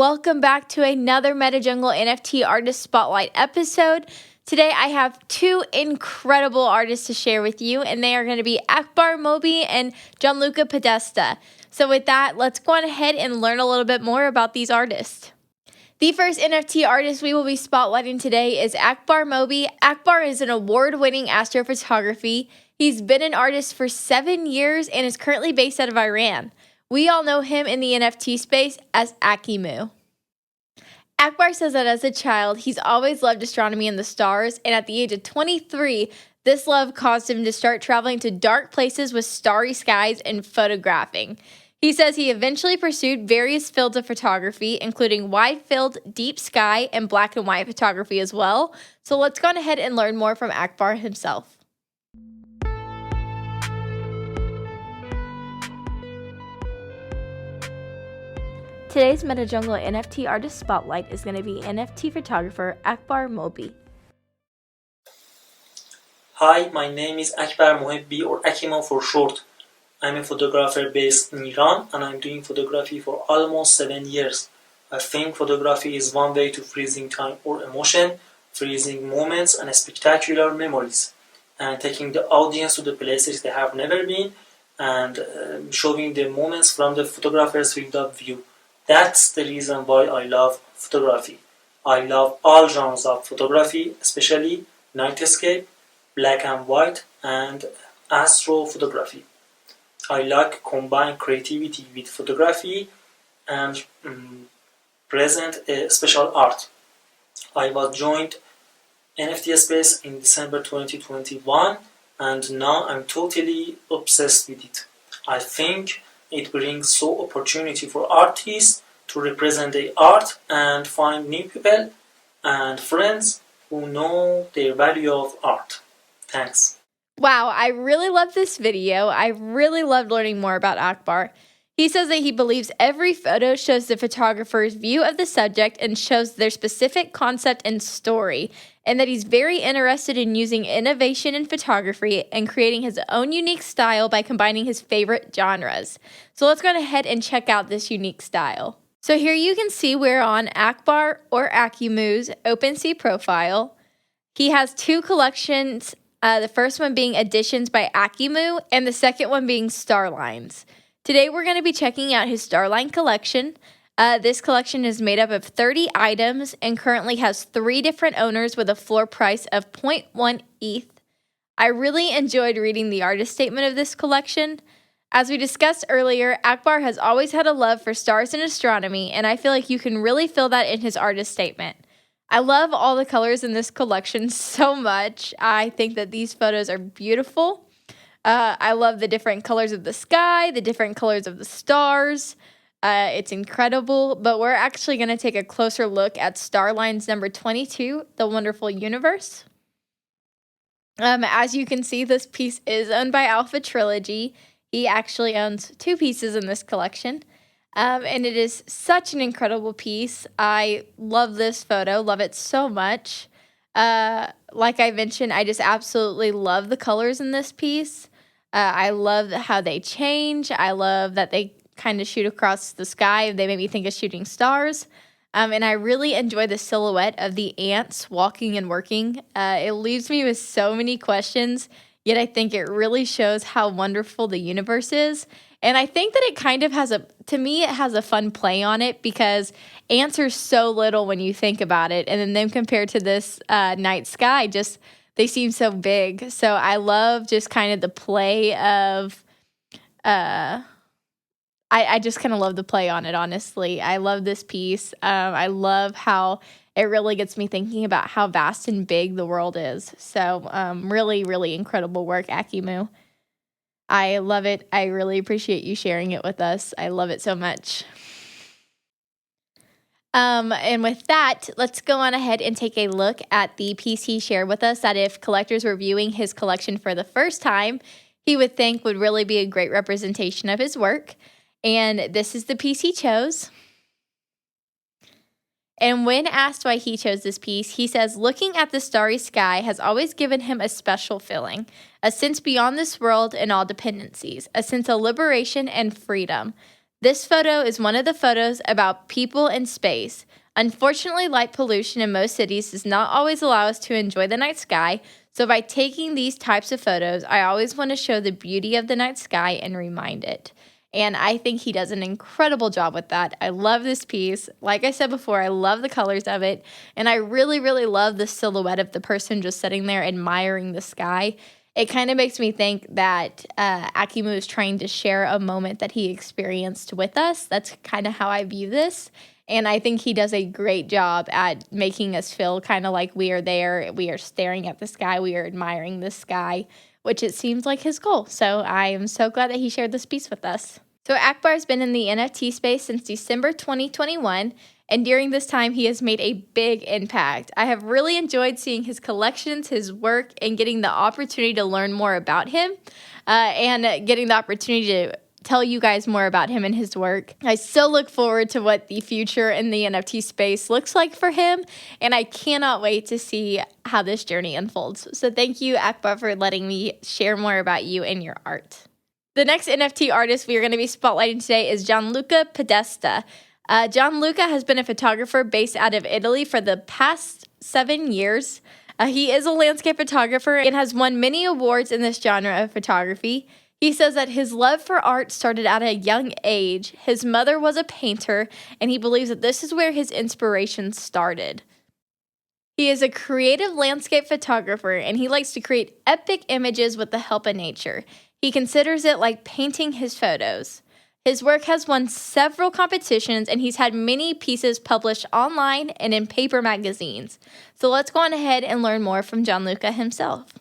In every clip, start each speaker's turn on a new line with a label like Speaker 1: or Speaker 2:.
Speaker 1: welcome back to another MetaJungle NFT Artist Spotlight episode. Today I have two incredible artists to share with you, and they are going to be Akbar Mohebbi and Gianluca Podesta. So with that, let's go on ahead and learn a little bit more about these artists. The first NFT artist we will be spotlighting today is Akbar Mohebbi. Akbar is an award-winning astrophotography. He's been an artist for 7 years and is currently based out of Iran. We all know him in the NFT space as Akiimoo. Akbar says that as a child, he's always loved astronomy and the stars, and at the age of 23, this love caused him to start traveling to dark places with starry skies and photographing. He says he eventually pursued various fields of photography, including wide-field, deep sky, and black and white photography as well. So let's go on ahead and learn more from Akbar himself. Today's MetaJungle NFT Artist Spotlight is going to be NFT photographer Akbar Mohebbi.
Speaker 2: Hi, my name is Akbar Mohebbi, or Akiimoo for short. I'm a photographer based in Iran, and I'm doing photography for almost 7 years. I think photography is one way to freezing time or emotion, freezing moments and spectacular memories, and taking the audience to the places they have never been, and showing the moments from the photographer's field of view. That's the reason why I love photography. I love all genres of photography, especially nightscape, black and white, and astrophotography. I like combine creativity with photography and present a special art. I was joined NFT space in December 2021, and now I'm totally obsessed with it. I think it brings so opportunity for artists to represent their art and find new people and friends who know their value of art. Thanks.
Speaker 1: Wow, I really love this video. I really loved learning more about Akbar. He says that he believes every photo shows the photographer's view of the subject and shows their specific concept and story, and that he's very interested in using innovation in photography and creating his own unique style by combining his favorite genres. So let's go ahead and check out this unique style. So here you can see we're on Akbar or Akiimoo's OpenSea profile. He has two collections, the first one being Editions by Akiimoo and the second one being Starlines. Today we're going to be checking out his Starline collection. This collection is made up of 30 items and currently has 3 different owners with a floor price of 0.1 ETH. I really enjoyed reading the artist statement of this collection. As we discussed earlier, Akbar has always had a love for stars and astronomy, and I feel like you can really feel that in his artist statement. I love all the colors in this collection so much. I think that these photos are beautiful. I love the different colors of the sky, the different colors of the stars. It's incredible, but we're actually going to take a closer look at Starlines number 22, The Wonderful Universe. As you can see, this piece is owned by Alpha Trilogy. He actually owns 2 pieces in this collection, and it is such an incredible piece. I love this photo, love it so much. Like I mentioned, I just absolutely love the colors in this piece. I love how they change. I love that they kind of shoot across the sky. They make me think of shooting stars. And I really enjoy the silhouette of the ants walking and working. It leaves me with so many questions, yet I think it really shows how wonderful the universe is. And I think that it kind of has it has a fun play on it because ants are so little when you think about it. And then them compared to this night sky, they seem so big. So I love just kind of the play of, I just kind of love the play on it, honestly. I love this piece. I love how it really gets me thinking about how vast and big the world is. So really, really incredible work, Akiimoo. I love it. I really appreciate you sharing it with us. I love it so much. And with that, let's go on ahead and take a look at the piece he shared with us that if collectors were viewing his collection for the first time, he would think would really be a great representation of his work. And this is the piece he chose. And when asked why he chose this piece, he says, looking at the starry sky has always given him a special feeling, a sense beyond this world and all dependencies, a sense of liberation and freedom. This photo is one of the photos about people in space. Unfortunately, light pollution in most cities does not always allow us to enjoy the night sky, so by taking these types of photos, I always want to show the beauty of the night sky and remind it. And I think he does an incredible job with that. I love this piece. Like I said before, I love the colors of it, and I really, really love the silhouette of the person just sitting there admiring the sky. It kind of makes me think that Akiimoo is trying to share a moment that he experienced with us. That's kind of how I view this. And I think he does a great job at making us feel kind of like we are there. We are staring at the sky. We are admiring the sky, which it seems like his goal. So I am so glad that he shared this piece with us. So Akbar has been in the NFT space since December 2021. And during this time, he has made a big impact. I have really enjoyed seeing his collections, his work, and getting the opportunity to learn more about him and getting the opportunity to tell you guys more about him and his work. I so look forward to what the future in the NFT space looks like for him, and I cannot wait to see how this journey unfolds. So thank you, Akbar, for letting me share more about you and your art. The next NFT artist we are going to be spotlighting today is Gianluca Podesta. Gianluca has been a photographer based out of Italy for the past 7 years. He is a landscape photographer and has won many awards in this genre of photography. He says that his love for art started at a young age. His mother was a painter, and he believes that this is where his inspiration started. He is a creative landscape photographer, and he likes to create epic images with the help of nature. He considers it like painting his photos. His work has won several competitions, and he's had many pieces published online and in paper magazines. So let's go on ahead and learn more from Gianluca himself.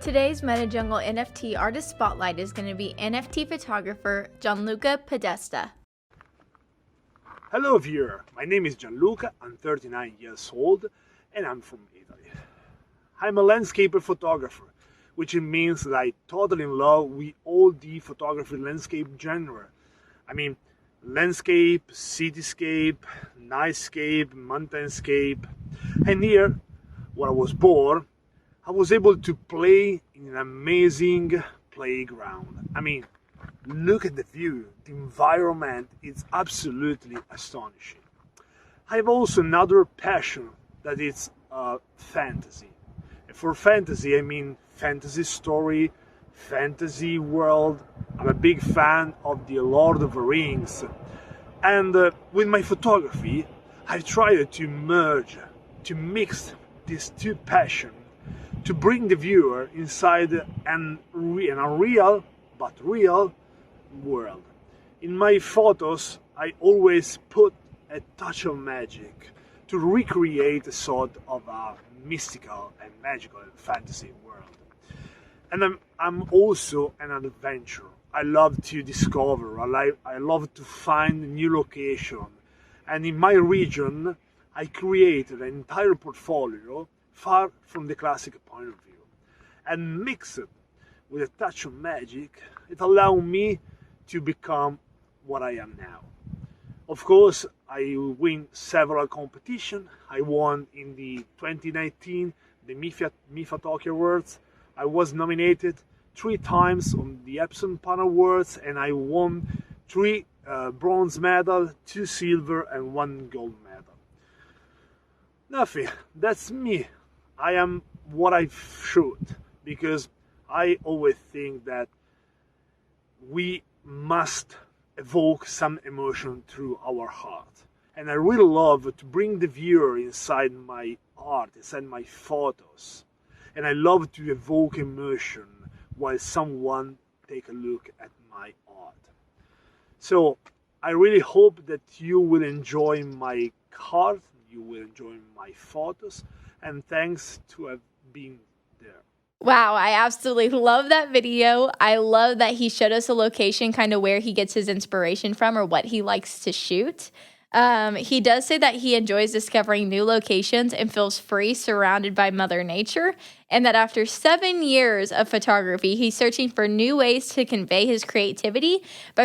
Speaker 1: Today's MetaJungle NFT artist spotlight is going to be NFT photographer Gianluca Podesta.
Speaker 3: Hello viewer, my name is Gianluca, I'm 39 years old and I'm from Italy. I'm a landscape photographer, which means that I'm totally in love with all the photography landscape genre. I mean, landscape, cityscape, nightscape, mountainscape. And here, where I was born, I was able to play in an amazing playground. I mean, look at the view, the environment is absolutely astonishing. I have also another passion that is fantasy. And for fantasy, I mean fantasy story, fantasy world. I'm a big fan of the Lord of the Rings. And with my photography, I tried to merge, to mix these two passions, to bring the viewer inside an unreal but real world. In my photos, I always put a touch of magic to recreate a sort of a mystical and magical fantasy world. And I'm also an adventurer. I love to discover, I love to find new location. And in my region, I created an entire portfolio far from the classic point of view. And mixed with a touch of magic, it allowed me to become what I am now. Of course, I win several competitions. I won in the 2019 the MIFA Tokyo Awards. I was nominated 3 times on the Epson Pan Awards, and I won 3 bronze medals, 2 silver and 1 gold medal. Nothing, that's me. I am what I should, because I always think that we must evoke some emotion through our heart. And I really love to bring the viewer inside my art, inside my photos. And I love to evoke emotion while someone take a look at my art. So I really hope that you will enjoy my art, you will enjoy my photos, and thanks to have been there.
Speaker 1: Wow, I absolutely love that video. I love that he showed us a location, kind of where he gets his inspiration from or what he likes to shoot. He does say that he enjoys discovering new locations and feels free surrounded by Mother Nature, and that after 7 years of photography, he's searching for new ways to convey his creativity by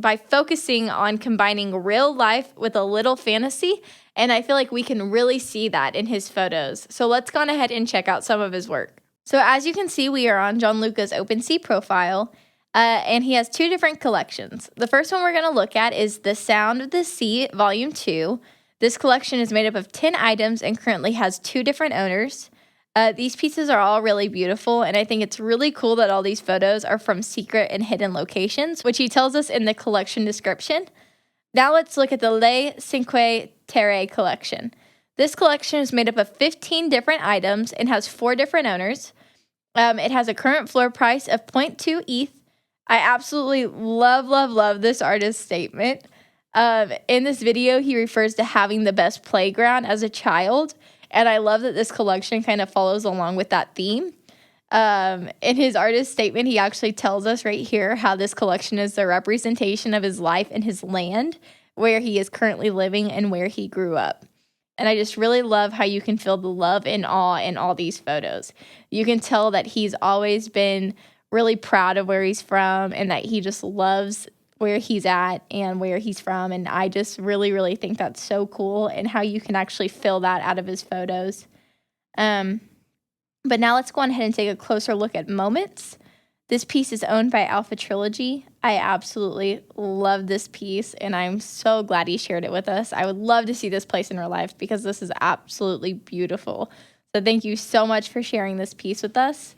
Speaker 1: by focusing on combining real life with a little fantasy, and I feel like we can really see that in his photos. So let's go on ahead and check out some of his work. So as you can see, we are on Gianluca's OpenSea profile, and he has 2 different collections. The first one we're going to look at is The Sound of the Sea, Volume 2. This collection is made up of 10 items and currently has 2 different owners. These pieces are all really beautiful, and I think it's really cool that all these photos are from secret and hidden locations, which he tells us in the collection description. Now let's look at the Le Cinque Terre collection. This collection is made up of 15 different items and has 4 different owners. It has a current floor price of 0.2 ETH. I absolutely love this artist's statement. In this video, he refers to having the best playground as a child, and I love that this collection kind of follows along with that theme. In his artist statement, he actually tells us right here how this collection is the representation of his life and his land, where he is currently living and where he grew up. And I just really love how you can feel the love and awe in all these photos. You can tell that he's always been really proud of where he's from and that he just loves where he's at and where he's from. And I just really think that's so cool, and how you can actually feel that out of his photos. But now let's go on ahead and take a closer look at moments. This piece is owned by Alpha Trilogy. I absolutely love this piece, and I'm so glad he shared it with us. I would love to see this place in real life because this is absolutely beautiful. So thank you so much for sharing this piece with us.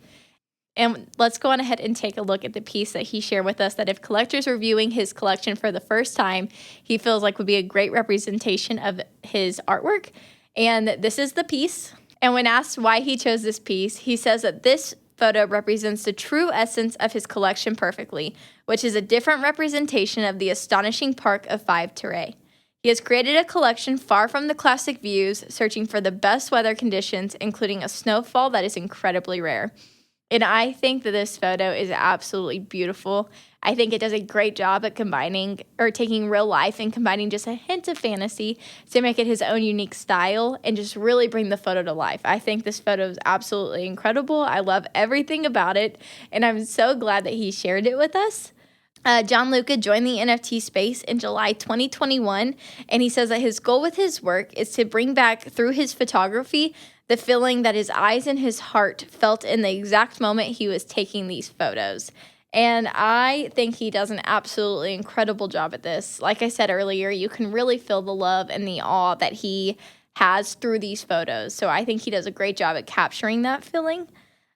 Speaker 1: And let's go on ahead and take a look at the piece that he shared with us that if collectors were viewing his collection for the first time, he feels like would be a great representation of his artwork. And this is the piece. And when asked why he chose this piece, he says that this photo represents the true essence of his collection perfectly, which is a different representation of the astonishing Park of 5 Terre. He has created a collection far from the classic views, searching for the best weather conditions, including a snowfall that is incredibly rare. And I think that this photo is absolutely beautiful. I think it does a great job at combining or taking real life and combining just a hint of fantasy to make it his own unique style and just really bring the photo to life. I think this photo is absolutely incredible. I love everything about it, and I'm so glad that he shared it with us. Gianluca joined the NFT space in July 2021, and he says that his goal with his work is to bring back through his photography the feeling that his eyes and his heart felt in the exact moment he was taking these photos. And I think he does an absolutely incredible job at this. Like I said earlier, you can really feel the love and the awe that he has through these photos. So I think he does a great job at capturing that feeling.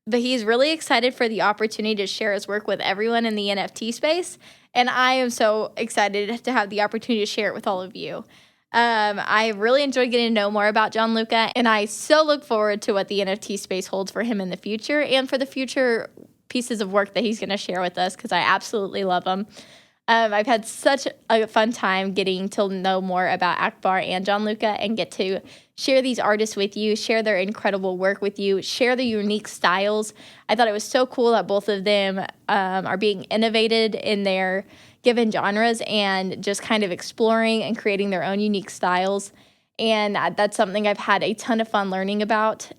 Speaker 1: But he's really excited for the opportunity to share his work with everyone in the NFT space. And I am so excited to have the opportunity to share it with all of you. I really enjoyed getting to know more about Gianluca, and I so look forward to what the NFT space holds for him in the future and for the future pieces of work that he's going to share with us, because I absolutely love them. I've had such a fun time getting to know more about Akbar and Gianluca and get to share these artists with you, share their incredible work with you, share the unique styles. I thought it was so cool that both of them are being innovated in their given genres and just kind of exploring and creating their own unique styles. And that's something I've had a ton of fun learning about.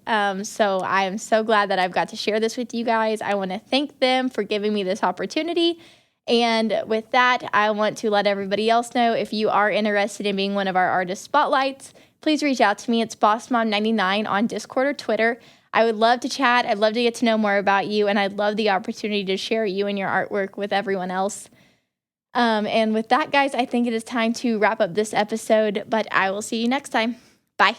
Speaker 1: So I am so glad that I've got to share this with you guys. I want to thank them for giving me this opportunity. And with that, I want to let everybody else know if you are interested in being one of our artist spotlights, please reach out to me. It's BossMom99 on Discord or Twitter. I would love to chat. I'd love to get to know more about you, and I'd love the opportunity to share you and your artwork with everyone else. And with that, guys, I think it is time to wrap up this episode, but I will see you next time. Bye.